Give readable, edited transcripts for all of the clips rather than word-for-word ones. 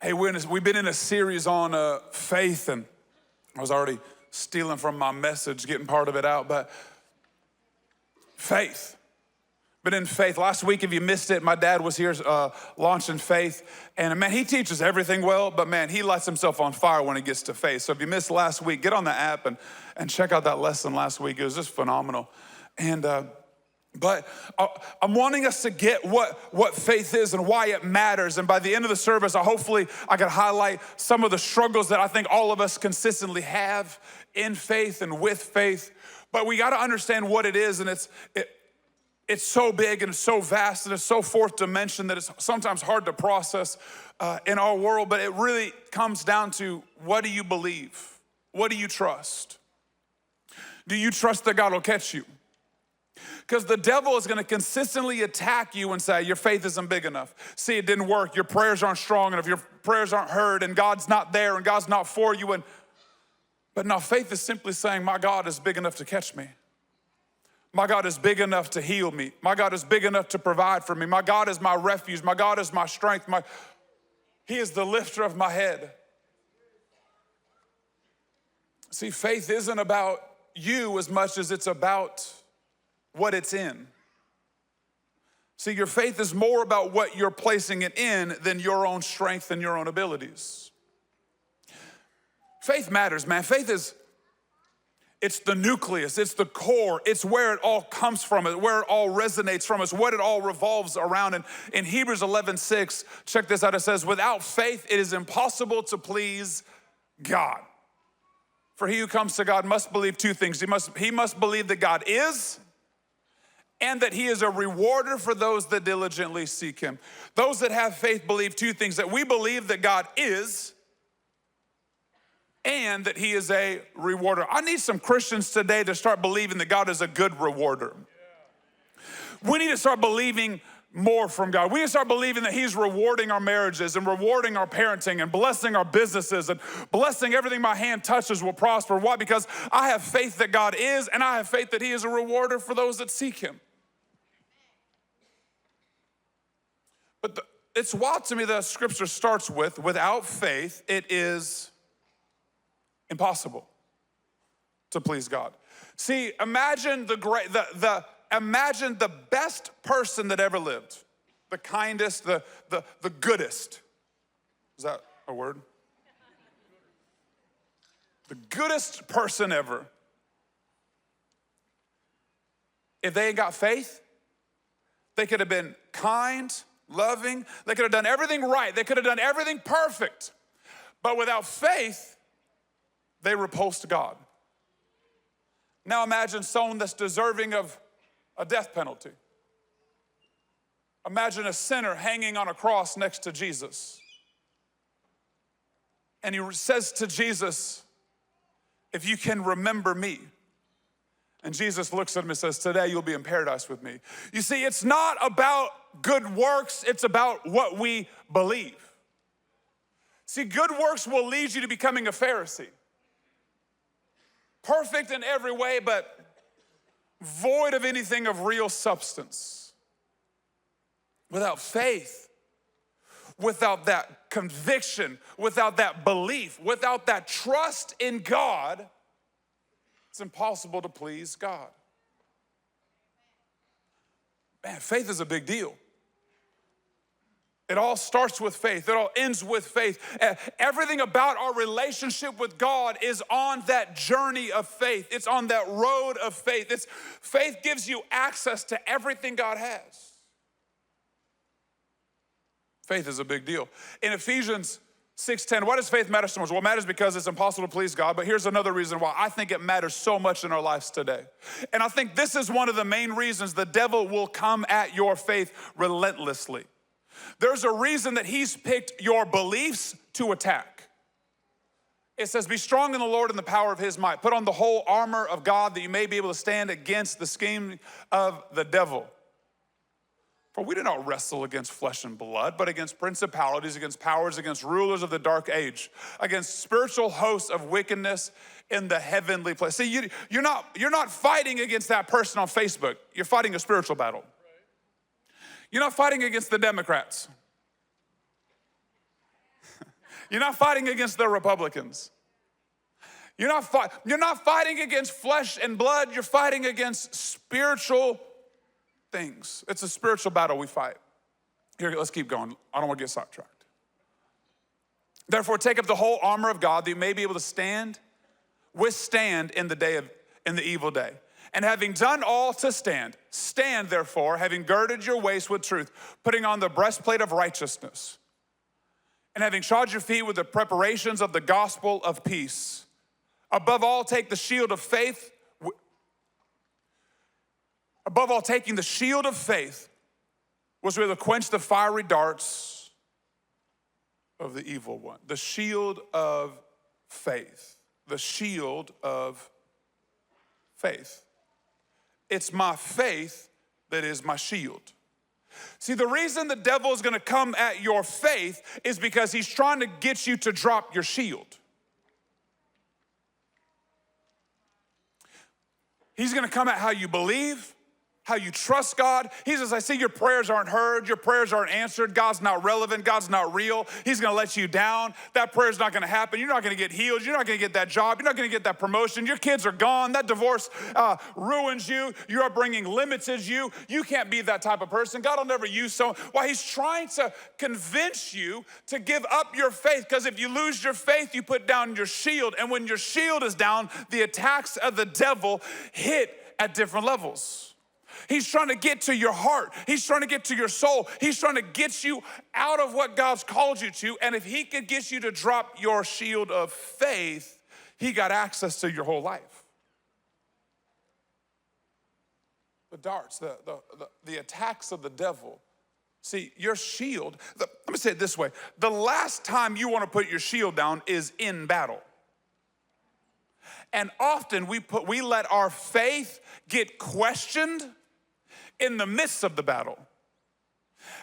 Hey, we've been in a series on faith, and I was already stealing from my message, getting part of it out, but faith. Been in faith. Last week, if you missed it, my dad was here launching faith, and man, he teaches everything well, but man, he lights himself on fire when it gets to faith. So if you missed last week, get on the app and check out that lesson last week. It was just phenomenal. And But I'm wanting us to get what faith is and why it matters. And by the end of the service, hopefully I can highlight some of the struggles that I think all of us consistently have in faith and with faith. But we got to understand what it is, and it's so big and it's so vast and it's so fourth dimension that it's sometimes hard to process in our world. But it really comes down to, what do you believe? What do you trust? Do you trust that God will catch you? Because the devil is going to consistently attack you and say, your faith isn't big enough. See, it didn't work. Your prayers aren't strong enough. Your prayers aren't heard, and God's not there, and God's not for you. But no, faith is simply saying, my God is big enough to catch me. My God is big enough to heal me. My God is big enough to provide for me. My God is my refuge. My God is my strength. He is the lifter of my head. See, faith isn't about you as much as it's about what it's in. See, your faith is more about what you're placing it in than your own strength and your own abilities. Faith matters, man. It's the nucleus, it's the core, it's where it all comes from, it's where it all resonates from, it's what it all revolves around. And in Hebrews 11:6, check this out, it says, without faith, it is impossible to please God. For he who comes to God must believe two things. He must believe that God is, and that he is a rewarder for those that diligently seek him. Those that have faith believe two things: that we believe that God is, and that he is a rewarder. I need some Christians today to start believing that God is a good rewarder. We need to start believing more from God. We need to start believing that he's rewarding our marriages and rewarding our parenting and blessing our businesses and blessing everything my hand touches will prosper. Why? Because I have faith that God is, and I have faith that he is a rewarder for those that seek him. But it's wild to me that scripture starts with, without faith, it is impossible to please God. See, imagine imagine the best person that ever lived, the kindest, the goodest. Is that a word? The goodest person ever. If they ain't got faith, they could have been kind, loving, they could have done everything right, they could have done everything perfect. But without faith, they repulsed God. Now imagine someone that's deserving of a death penalty. Imagine a sinner hanging on a cross next to Jesus. And he says to Jesus, if you can remember me. And Jesus looks at him and says, today you'll be in paradise with me. You see, it's not about good works, it's about what we believe. See, good works will lead you to becoming a Pharisee. Perfect in every way, but void of anything of real substance. Without faith, without that conviction, without that belief, without that trust in God, it's impossible to please God. Man, faith is a big deal. It all starts with faith. It all ends with faith. Everything about our relationship with God is on that journey of faith. It's on that road of faith. Faith gives you access to everything God has. Faith is a big deal. In Ephesians 6:10, why does faith matter so much? Well, it matters because it's impossible to please God, but here's another reason why I think it matters so much in our lives today. And I think this is one of the main reasons the devil will come at your faith relentlessly. There's a reason that he's picked your beliefs to attack. It says, be strong in the Lord and the power of his might. Put on the whole armor of God that you may be able to stand against the scheme of the devil. For we do not wrestle against flesh and blood, but against principalities, against powers, against rulers of the dark age, against spiritual hosts of wickedness in the heavenly place. See, you're not fighting against that person on Facebook. You're fighting a spiritual battle. You're not fighting against the Democrats. You're not fighting against the Republicans. You're not fighting against flesh and blood. You're fighting against spiritual things. It's a spiritual battle we fight. Here, let's keep going. I don't want to get sidetracked. Therefore, take up the whole armor of God that you may be able to withstand in the evil day. And having done all to stand, stand therefore, having girded your waist with truth, putting on the breastplate of righteousness, and having shod your feet with the preparations of the gospel of peace. Above all, take the shield of faith. Above all, taking the shield of faith, which will quench the fiery darts of the evil one. The shield of faith. The shield of faith. It's my faith that is my shield. See, the reason the devil is gonna come at your faith is because he's trying to get you to drop your shield. He's gonna come at how you believe, how you trust God. He says, I see your prayers aren't heard, your prayers aren't answered, God's not relevant, God's not real. He's gonna let you down. That prayer's not gonna happen. You're not gonna get healed. You're not gonna get that job. You're not gonna get that promotion. Your kids are gone. That divorce ruins you. Your upbringing limits you. You can't be that type of person. God will never use someone. Why? He's trying to convince you to give up your faith, because if you lose your faith, you put down your shield. And when your shield is down, the attacks of the devil hit at different levels. He's trying to get to your heart. He's trying to get to your soul. He's trying to get you out of what God's called you to. And if he could get you to drop your shield of faith, he got access to your whole life. The darts, the attacks of the devil. See, your shield, let me say it this way. The last time you want to put your shield down is in battle. And often we let our faith get questioned in the midst of the battle.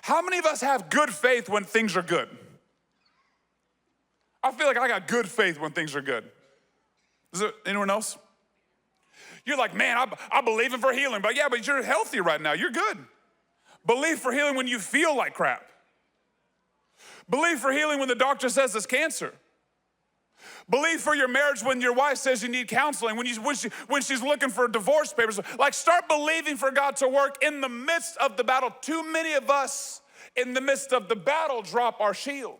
How many of us have good faith when things are good? I feel like I got good faith when things are good. Is there anyone else? You're like, man, I believe in for healing, but yeah, but you're healthy right now, you're good. Believe for healing when you feel like crap. Believe for healing when the doctor says it's cancer. Believe for your marriage when your wife says you need counseling, when she's looking for divorce papers. Like, start believing for God to work in the midst of the battle. Too many of us in the midst of the battle drop our shield.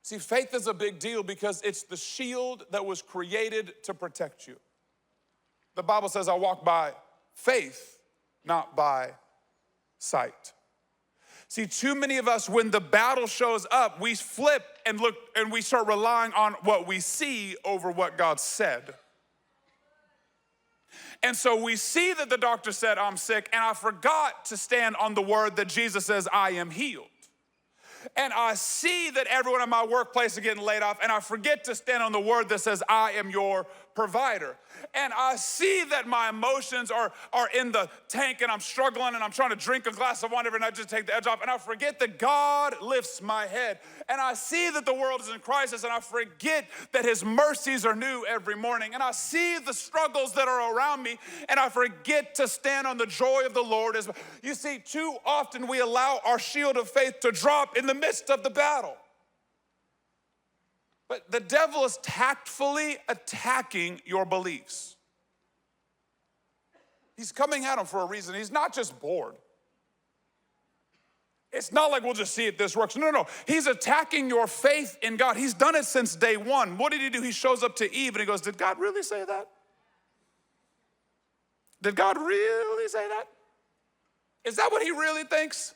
See, faith is a big deal because it's the shield that was created to protect you. The Bible says, I walk by faith, not by sight. See, too many of us, when the battle shows up, we flip and look and we start relying on what we see over what God said. And so we see that the doctor said, I'm sick, and I forgot to stand on the word that Jesus says, I am healed. And I see that everyone in my workplace is getting laid off, and I forget to stand on the word that says, I am your provider. And I see that my emotions are in the tank, and I'm struggling, and I'm trying to drink a glass of wine every night just to take the edge off, and I forget that God lifts my head. And I see that the world is in crisis, and I forget that his mercies are new every morning. And I see the struggles that are around me, and I forget to stand on the joy of the Lord. You see, too often we allow our shield of faith to drop in the midst of the battle. But the devil is tactfully attacking your beliefs. He's coming at them for a reason. He's not just bored. It's not like we'll just see if this works. No. He's attacking your faith in God. He's done it since day one. What did he do? He shows up to Eve and he goes, did God really say that? Did God really say that? Is that what he really thinks?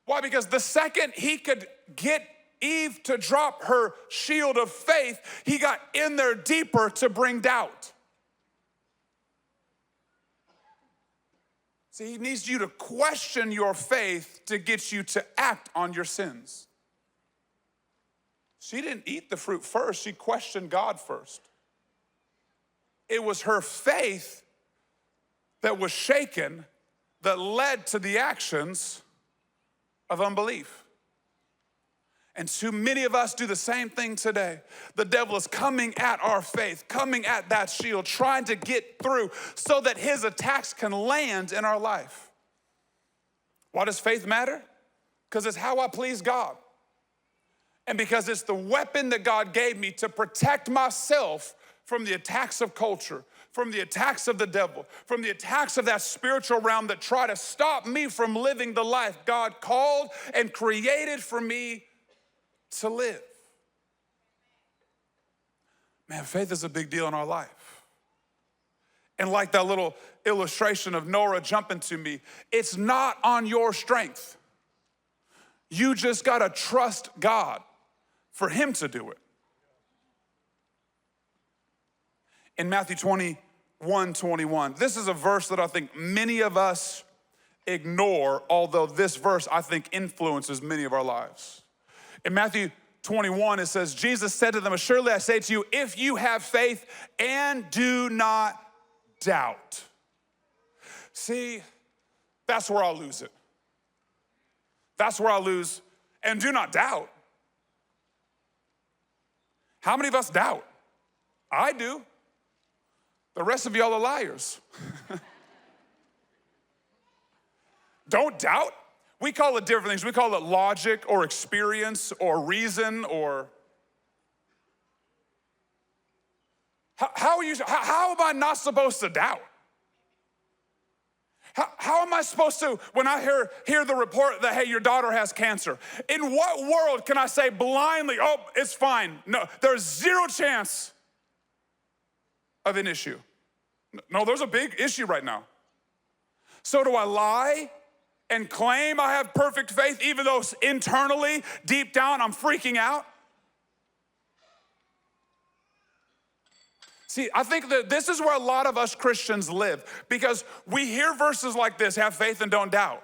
Why? Because the second he could get Eve to drop her shield of faith, he got in there deeper to bring doubt. See, he needs you to question your faith to get you to act on your sins. She didn't eat the fruit first, she questioned God first. It was her faith that was shaken that led to the actions of unbelief. And too many of us do the same thing today. The devil is coming at our faith, coming at that shield, trying to get through so that his attacks can land in our life. Why does faith matter? because it's how I please God. And because it's the weapon that God gave me to protect myself from the attacks of culture, from the attacks of the devil, from the attacks of that spiritual realm that try to stop me from living the life God called and created for me to live. Man, faith is a big deal in our life. And like that little illustration of Nora jumping to me, it's not on your strength. You just gotta trust God for him to do it. In Matthew 21:21, this is a verse that I think many of us ignore, although this verse I think influences many of our lives. In Matthew 21, it says, Jesus said to them, "Surely I say to you, if you have faith and do not doubt." See, that's where I'll lose it. That's where I'll lose, and do not doubt. How many of us doubt? I do. The rest of y'all are liars. Don't doubt. We call it different things. We call it logic or experience or reason or... How am I not supposed to doubt? How am I supposed to, when I hear the report that, hey, your daughter has cancer, in what world can I say blindly, oh, it's fine? No, there's zero chance of an issue. No, there's a big issue right now. So do I lie and claim I have perfect faith even though internally, deep down, I'm freaking out? See, I think that this is where a lot of us Christians live, because we hear verses like this, have faith and don't doubt.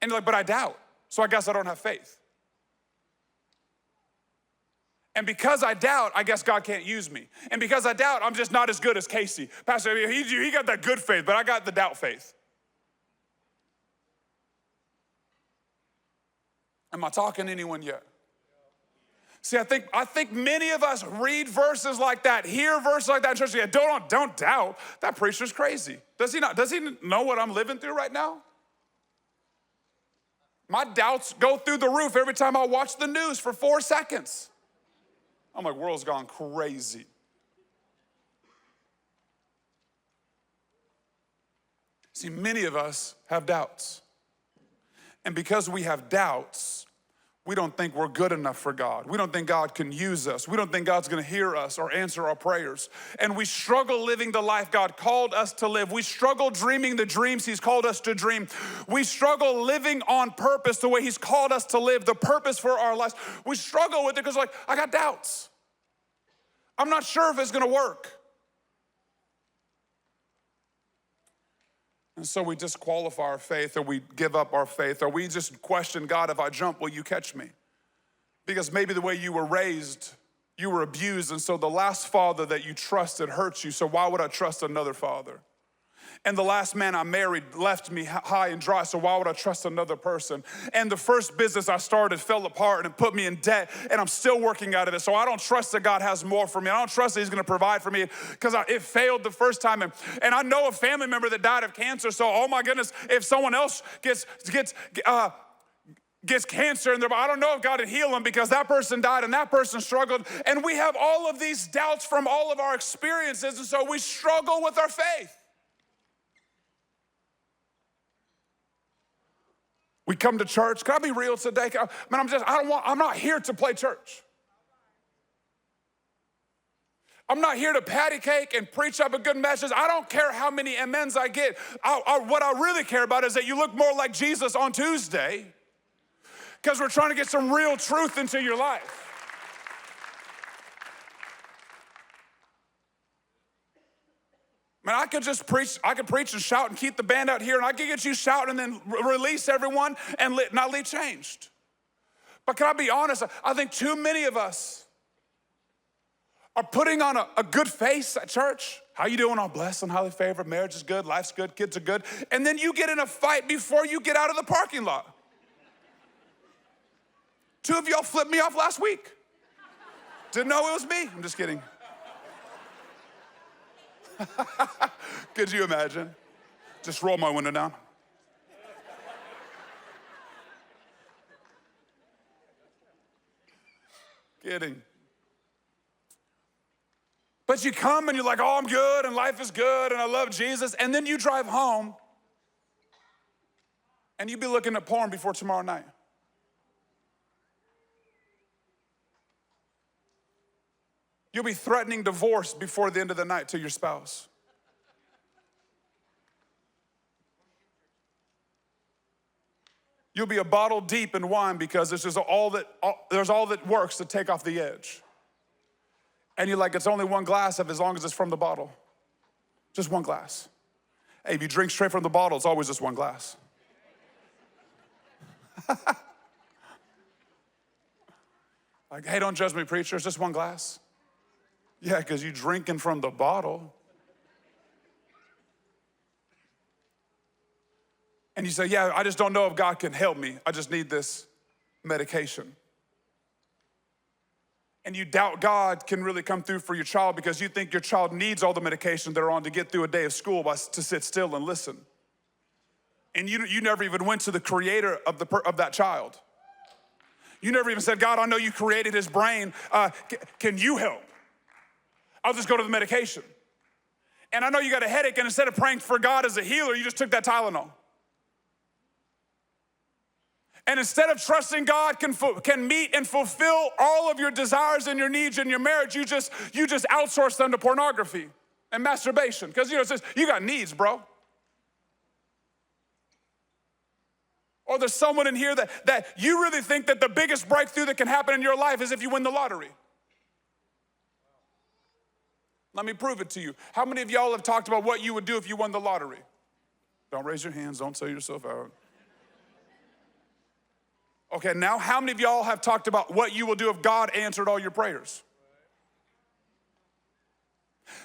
And you're like, but I doubt, so I guess I don't have faith. And because I doubt, I guess God can't use me. And because I doubt, I'm just not as good as Casey. Pastor, he got that good faith, but I got the doubt faith. Am I talking to anyone yet? See, I think many of us read verses like that, hear verses like that in church. Yeah, don't doubt. That preacher's crazy. Does he not? Does he know what I'm living through right now? My doubts go through the roof every time I watch the news for 4 seconds. I'm like, world's gone crazy. See, many of us have doubts. And because we have doubts, we don't think we're good enough for God. We don't think God can use us. We don't think God's gonna hear us or answer our prayers. And we struggle living the life God called us to live. We struggle dreaming the dreams He's called us to dream. We struggle living on purpose the way He's called us to live, the purpose for our lives. We struggle with it because like, I got doubts. I'm not sure if it's gonna work. And so we disqualify our faith, or we give up our faith, or we just question, God, if I jump, will you catch me? Because maybe the way you were raised, you were abused, and so the last father that you trusted hurt you, so why would I trust another father? And the last man I married left me high and dry, so why would I trust another person? And the first business I started fell apart and put me in debt, and I'm still working out of it, so I don't trust that God has more for me. I don't trust that He's gonna provide for me because it failed the first time. And I know a family member that died of cancer, so oh my goodness, if someone else gets cancer, and I don't know if God would heal them because that person died and that person struggled. And we have all of these doubts from all of our experiences, and so we struggle with our faith. We come to church. Can I be real today? Man, I'm not here to play church. I'm not here to patty cake and preach up a good message. I don't care how many amens I get. What I really care about is that you look more like Jesus on Tuesday, because we're trying to get some real truth into your life. Man, I could preach and shout and keep the band out here, and I could get you shouting and then release everyone and not leave changed. But can I be honest? I think too many of us are putting on a good face at church. How you doing? I'm blessed and highly favored. Marriage is good, life's good, kids are good. And then you get in a fight before you get out of the parking lot. 2 of y'all flipped me off last week. Didn't know it was me. I'm just kidding. Could you imagine? Just roll my window down. Kidding. But you come and you're like, oh, I'm good and life is good and I love Jesus. And then you drive home and you be looking at porn before tomorrow night. You'll be threatening divorce before the end of the night to your spouse. You'll be a bottle deep in wine because there's all that works to take off the edge. And you're like, it's only one glass of as long as it's from the bottle. Just one glass. Hey, if you drink straight from the bottle, it's always just one glass. Like, hey, don't judge me, preacher, it's just one glass. Yeah, because you're drinking from the bottle. And you say, yeah, I just don't know if God can help me. I just need this medication. And you doubt God can really come through for your child because you think your child needs all the medication they're on to get through a day of school to sit still and listen. And you never even went to the creator of that child. You never even said, God, I know you created his brain. Can you help? I'll just go to the medication. And I know you got a headache, and instead of praying for God as a healer, you just took that Tylenol. And instead of trusting God can meet and fulfill all of your desires and your needs in your marriage, you just outsource them to pornography and masturbation. Because it says, you got needs, bro. Or there's someone in here that you really think that the biggest breakthrough that can happen in your life is if you win the lottery. Let me prove it to you. How many of y'all have talked about what you would do if you won the lottery? Don't raise your hands, don't sell yourself out. Okay, now how many of y'all have talked about what you will do if God answered all your prayers?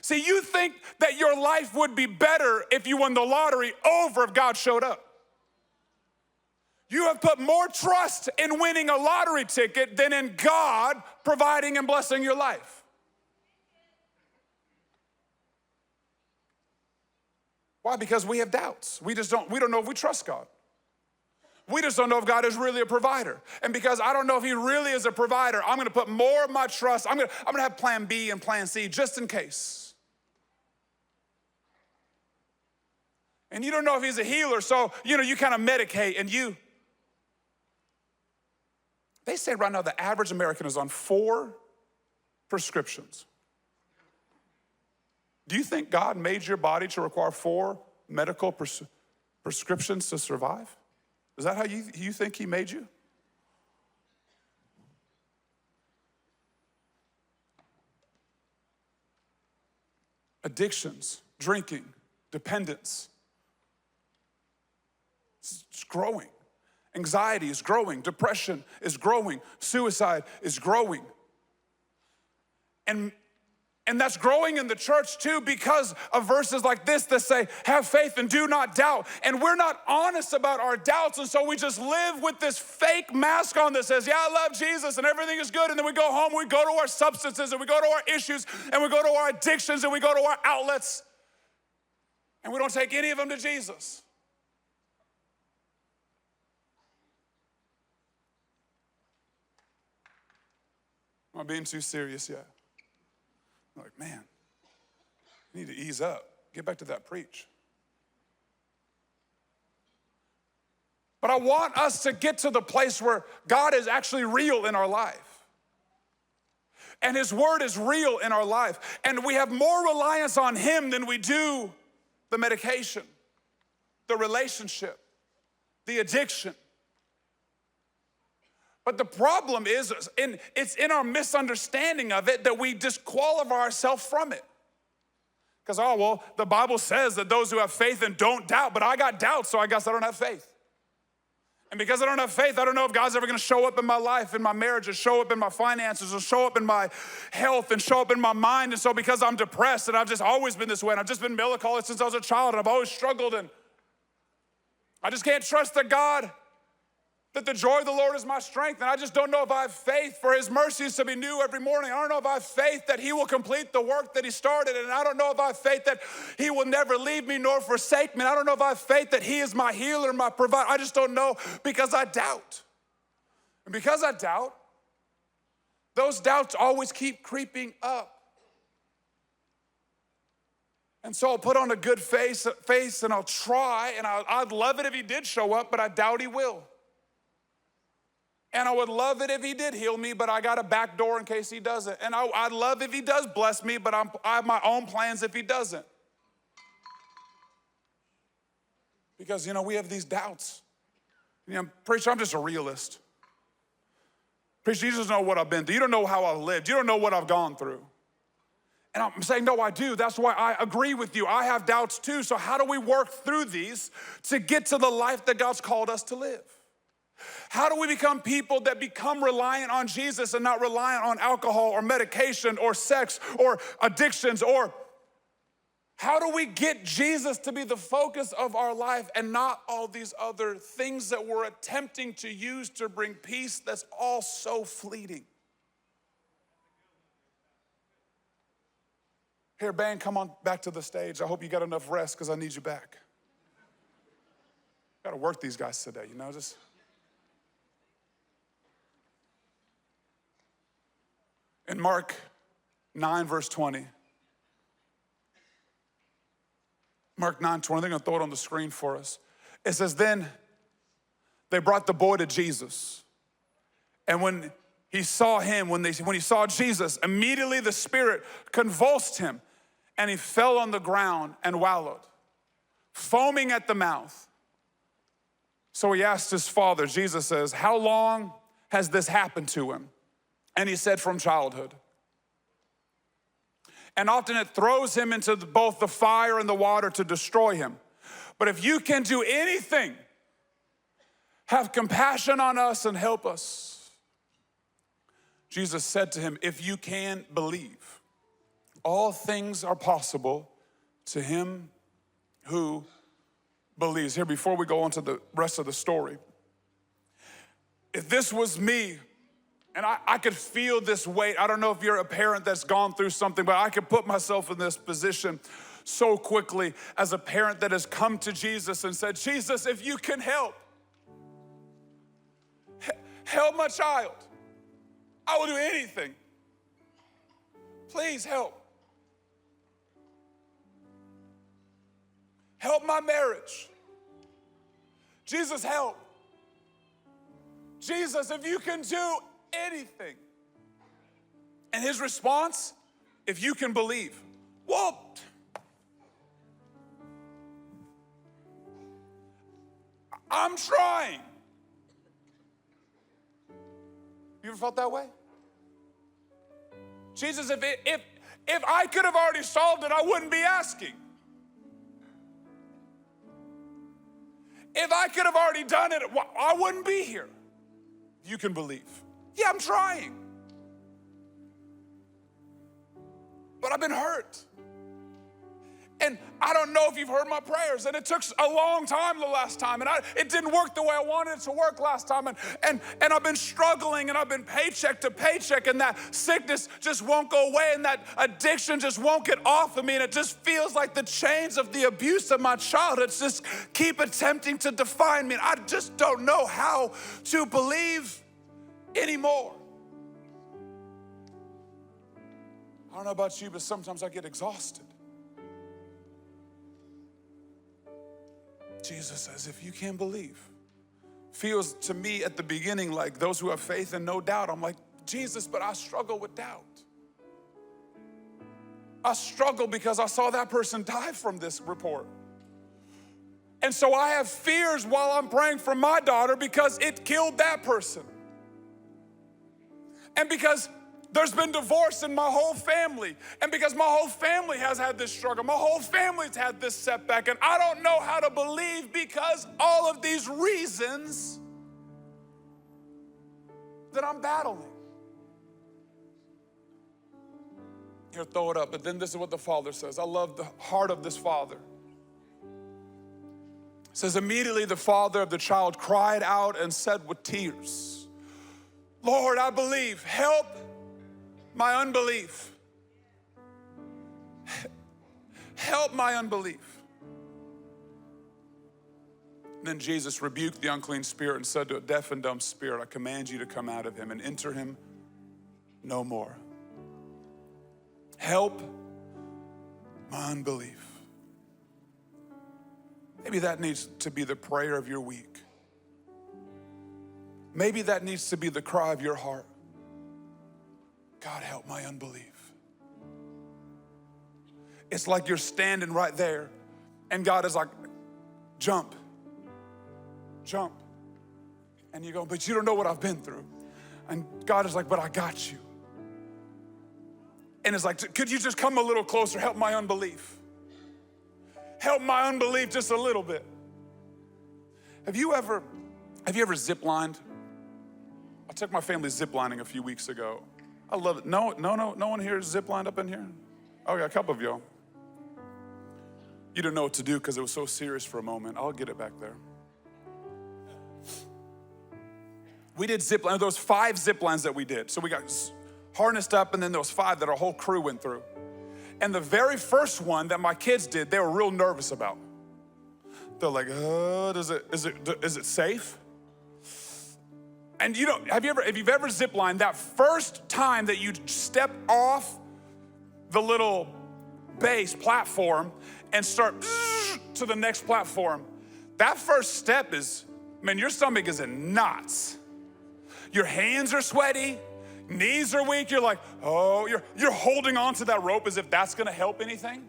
See, you think that your life would be better if you won the lottery over if God showed up. You have put more trust in winning a lottery ticket than in God providing and blessing your life. Why? Because we have doubts. We don't know if we trust God. We just don't know if God is really a provider. And because I don't know if he really is a provider, I'm gonna put more of my trust, I'm gonna have plan B and plan C just in case. And you don't know if he's a healer, so you kind of medicate and they say right now the average American is on 4 prescriptions. Do you think God made your body to require 4 medical prescriptions to survive? Is that how you think he made you? Addictions, drinking, dependence. It's growing. Anxiety is growing. Depression is growing. Suicide is growing. And that's growing in the church too because of verses like this that say, have faith and do not doubt. And we're not honest about our doubts, and so we just live with this fake mask on that says, yeah, I love Jesus and everything is good. And then we go home, we go to our substances and we go to our issues and we go to our addictions and we go to our outlets and we don't take any of them to Jesus. I'm not being too serious yet. I'm like, man, you need to ease up. Get back to that preach. But I want us to get to the place where God is actually real in our life. And his word is real in our life. And we have more reliance on him than we do the medication, the relationship, the addiction. But the problem is, it's in our misunderstanding of it that we disqualify ourselves from it. Because, the Bible says that those who have faith and don't doubt, but I got doubt, so I guess I don't have faith. And because I don't have faith, I don't know if God's ever gonna show up in my life, in my marriage, or show up in my finances, or show up in my health, and show up in my mind. And so because I'm depressed, and I've just always been this way, and I've just been melancholic since I was a child, and I've always struggled, and I just can't trust that God, that the joy of the Lord is my strength, and I just don't know if I have faith for his mercies to be new every morning. I don't know if I have faith that he will complete the work that he started, and I don't know if I have faith that he will never leave me nor forsake me. And I don't know if I have faith that he is my healer, my provider. I just don't know because I doubt. And because I doubt, those doubts always keep creeping up. And so I'll put on a good face and I'll try, and I'd love it if he did show up, but I doubt he will. And I would love it if he did heal me, but I got a back door in case he doesn't. And I'd love if he does bless me, but I have my own plans if he doesn't. Because, we have these doubts. Preacher, I'm just a realist. Preacher, you just know what I've been through. You don't know how I've lived. You don't know what I've gone through. And I'm saying, no, I do. That's why I agree with you. I have doubts too. So how do we work through these to get to the life that God's called us to live? How do we become people that become reliant on Jesus and not reliant on alcohol or medication or sex or addictions? Or how do we get Jesus to be the focus of our life and not all these other things that we're attempting to use to bring peace that's all so fleeting? Here, band, come on back to the stage. I hope you got enough rest because I need you back. Got to work these guys today, just. In Mark 9, verse 20. Mark 9:20, they're gonna throw it on the screen for us. It says, then they brought the boy to Jesus. And when he saw him, when he saw Jesus, immediately the spirit convulsed him and he fell on the ground and wallowed, foaming at the mouth. So he asked his father, Jesus says, how long has this happened to him? And he said, from childhood. And often it throws him into both the fire and the water to destroy him. But if you can do anything, have compassion on us and help us. Jesus said to him, if you can believe, all things are possible to him who believes. Here, before we go on to the rest of the story, if this was me, and I could feel this weight. I don't know if you're a parent that's gone through something, but I could put myself in this position so quickly as a parent that has come to Jesus and said, Jesus, if you can help my child. I will do anything. Please help. Help my marriage. Jesus, help. Jesus, if you can do anything. And his response, if you can believe. Well, I'm trying. You ever felt that way? Jesus, if I could have already solved it, I wouldn't be asking. If I could have already done it, I wouldn't be here. You can believe. Yeah, I'm trying. But I've been hurt. And I don't know if you've heard my prayers, and it took a long time the last time, and it didn't work the way I wanted it to work last time, and I've been struggling, and I've been paycheck to paycheck, and that sickness just won't go away, and that addiction just won't get off of me, and it just feels like the chains of the abuse of my childhood just keep attempting to define me, and I just don't know how to believe anymore. I don't know about you, but sometimes I get exhausted. Jesus says, if you can believe. Feels to me at the beginning like those who have faith and no doubt. I'm like, Jesus, but I struggle with doubt. I struggle because I saw that person die from this report. And so I have fears while I'm praying for my daughter because it killed that person. And because there's been divorce in my whole family. And because my whole family has had this struggle, my whole family's had this setback, and I don't know how to believe because all of these reasons that I'm battling. Here, throw it up, but then this is what the Father says. I love the heart of this Father. It says, immediately the father of the child cried out and said with tears, Lord, I believe, help my unbelief. Help my unbelief. And then Jesus rebuked the unclean spirit and said to a deaf and dumb spirit, I command you to come out of him and enter him no more. Help my unbelief. Maybe that needs to be the prayer of your week. Maybe that needs to be the cry of your heart. God, help my unbelief. It's like you're standing right there and God is like, jump, jump. And you go, but you don't know what I've been through. And God is like, but I got you. And it's like, could you just come a little closer? Help my unbelief. Help my unbelief just a little bit. Have you ever zip-lined? I took my family zip-lining a few weeks ago. I love it. No one here is zip-lined up in here? Okay, a couple of y'all. You didn't know what to do because it was so serious for a moment. I'll get it back there. We did zip-line. There was 5 zip-lines that we did. So we got harnessed up, and then there was 5 that our whole crew went through. And the very first one that my kids did, they were real nervous about. They're like, is it safe? And you know, if you've ever zip-lined, that first time that you step off the little base platform and start to the next platform, that first step is, man, your stomach is in knots. Your hands are sweaty, knees are weak. You're like, oh, you're holding on to that rope as if that's gonna help anything.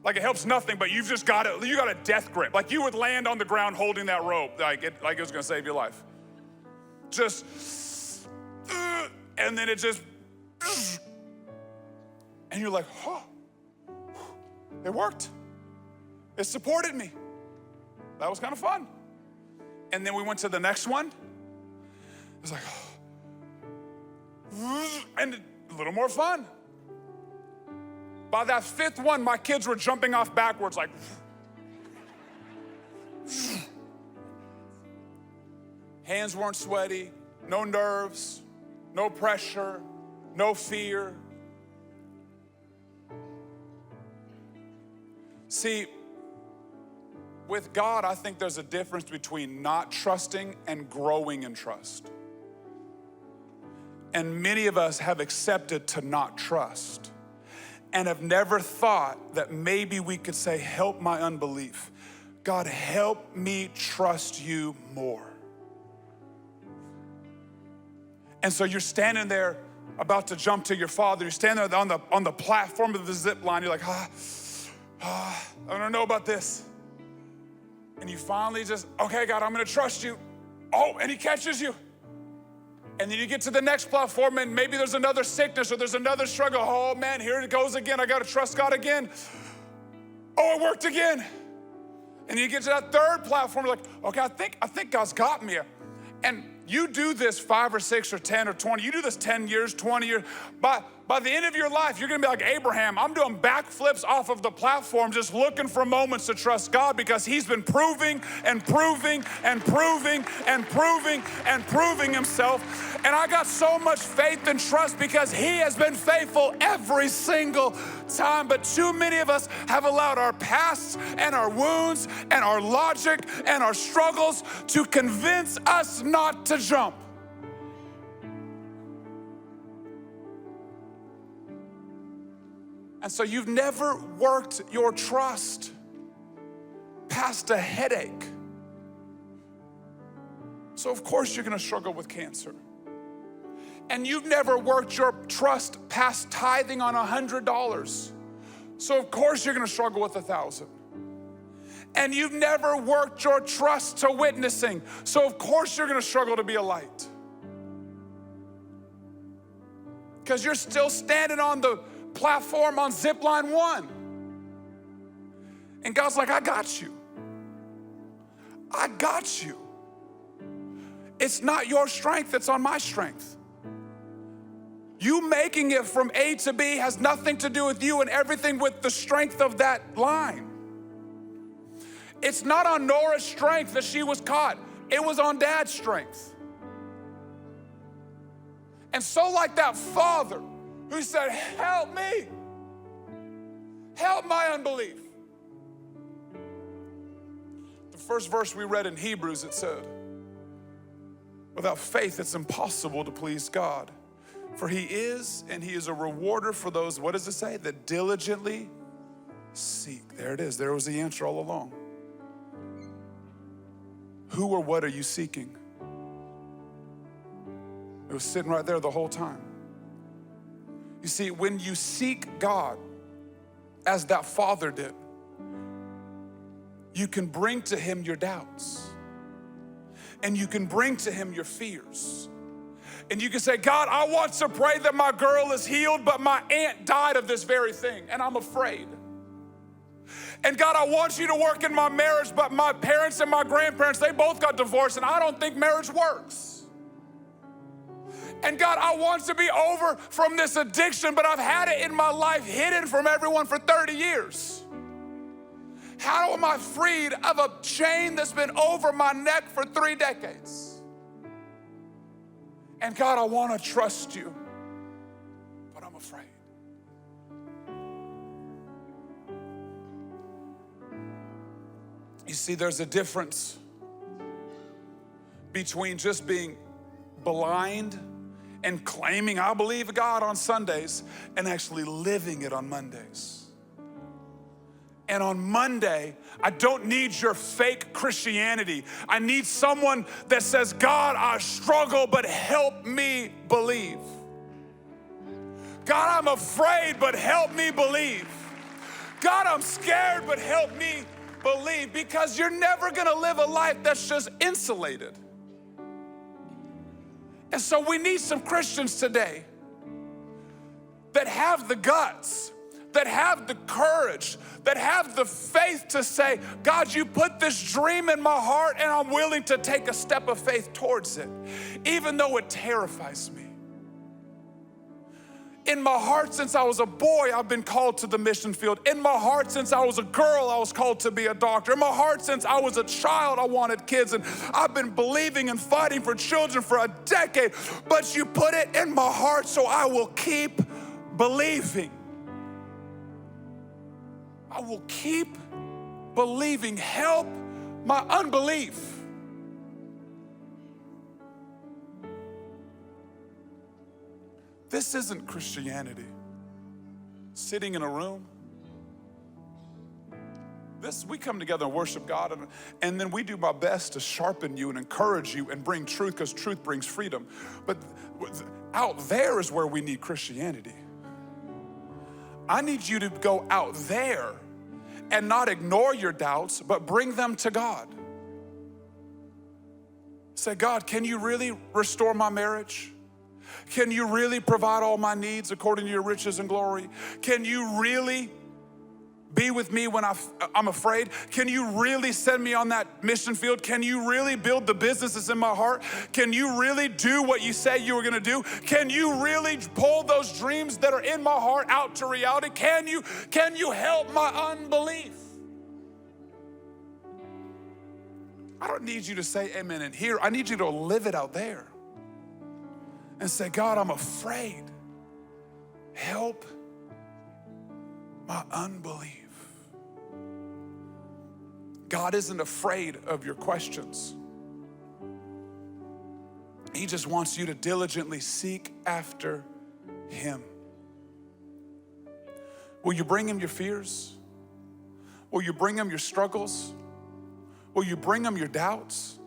Like it helps nothing, but you've just got it. You got a death grip. Like you would land on the ground holding that rope, like it was gonna save your life. Just, and then it just, and you're like, oh, it worked. It supported me. That was kind of fun. And then we went to the next one. It was like, and a little more fun. By that 5th one, my kids were jumping off backwards like, hands weren't sweaty, no nerves, no pressure, no fear. See, with God, I think there's a difference between not trusting and growing in trust. And many of us have accepted to not trust and have never thought that maybe we could say, help my unbelief. God, help me trust you more. And so you're standing there about to jump to your father. You're standing there on the platform of the zip line. You're like, I don't know about this. And you finally just, okay, God, I'm gonna trust you. Oh, and he catches you. And then you get to the next platform and maybe there's another sickness or there's another struggle. Oh man, here it goes again. I gotta trust God again. Oh, it worked again. And you get to that 3rd platform, you're like, okay, I think God's got me. And you do this 5 or 6 or 10 or 20. You do this 10 years, 20 years. By the end of your life, you're gonna be like Abraham. I'm doing backflips off of the platform, just looking for moments to trust God because he's been proving and proving and proving and proving and proving himself. And I got so much faith and trust because he has been faithful every single time. But too many of us have allowed our pasts and our wounds and our logic and our struggles to convince us not to jump. And so you've never worked your trust past a headache. So of course you're gonna struggle with cancer. And you've never worked your trust past tithing on $100. So of course you're gonna struggle with 1,000. And you've never worked your trust to witnessing. So of course you're gonna struggle to be a light. Because you're still standing on the platform on zip line 1. And God's like, I got you. I got you. It's not your strength, it's on my strength. You making it from A to B has nothing to do with you and everything with the strength of that line. It's not on Nora's strength that she was caught. It was on Dad's strength. And so like that father who said, help me, help my unbelief. The first verse we read in Hebrews, it said, Without faith, it's impossible to please God. For he is, and he is a rewarder for those, what does it say? That diligently seek. There it is. There was the answer all along. Who or what are you seeking? It was sitting right there the whole time. You see, when you seek God, as that father did, you can bring to him your doubts. And you can bring to him your fears. And you can say, God, I want to pray that my girl is healed, but my aunt died of this very thing, and I'm afraid. And God, I want you to work in my marriage, but my parents and my grandparents, they both got divorced, and I don't think marriage works. And God, I want to be over from this addiction, but I've had it in my life hidden from everyone for 30 years. How am I freed of a chain that's been over my neck for 3 decades? And God, I want to trust you, but I'm afraid. You see, there's a difference between just being blind and claiming I believe God on Sundays and actually living it on Mondays. And on Monday, I don't need your fake Christianity. I need someone that says, God, I struggle, but help me believe. God, I'm afraid, but help me believe. God, I'm scared, but help me believe. Because you're never gonna live a life that's just insulated. And so we need some Christians today that have the guts, that have the courage, that have the faith to say, God, you put this dream in my heart and I'm willing to take a step of faith towards it, even though it terrifies me. In my heart, since I was a boy, I've been called to the mission field. In my heart, since I was a girl, I was called to be a doctor. In my heart, since I was a child, I wanted kids. And I've been believing and fighting for children for a decade. But you put it in my heart, so I will keep believing. I will keep believing. Help my unbelief. This isn't Christianity. Sitting in a room. We come together and worship God, and then we do our best to sharpen you and encourage you and bring truth, because truth brings freedom. But out there is where we need Christianity. I need you to go out there and not ignore your doubts, but bring them to God. Say, God, can you really restore my marriage? Can you really provide all my needs according to your riches and glory? Can you really be with me when I'm afraid? Can you really send me on that mission field? Can you really build the businesses in my heart? Can you really do what you say you were gonna do? Can you really pull those dreams that are in my heart out to reality? Can you help my unbelief? I don't need you to say amen in here. I need you to live it out there. And say, God, I'm afraid. Help my unbelief. God isn't afraid of your questions. He just wants you to diligently seek after him. Will you bring him your fears? Will you bring him your struggles? Will you bring him your doubts?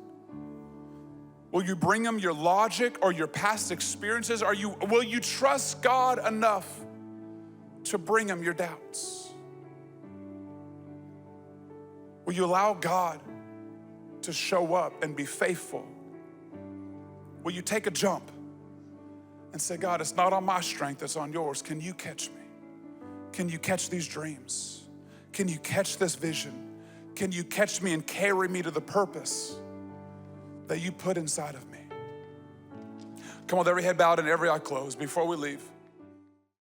Will you bring him your logic or your past experiences? Will you trust God enough to bring him your doubts? Will you allow God to show up and be faithful? Will you take a jump and say, God, it's not on my strength, it's on yours. Can you catch me? Can you catch these dreams? Can you catch this vision? Can you catch me and carry me to the purpose that you put inside of me? Come on, with every head bowed and every eye closed, before we leave,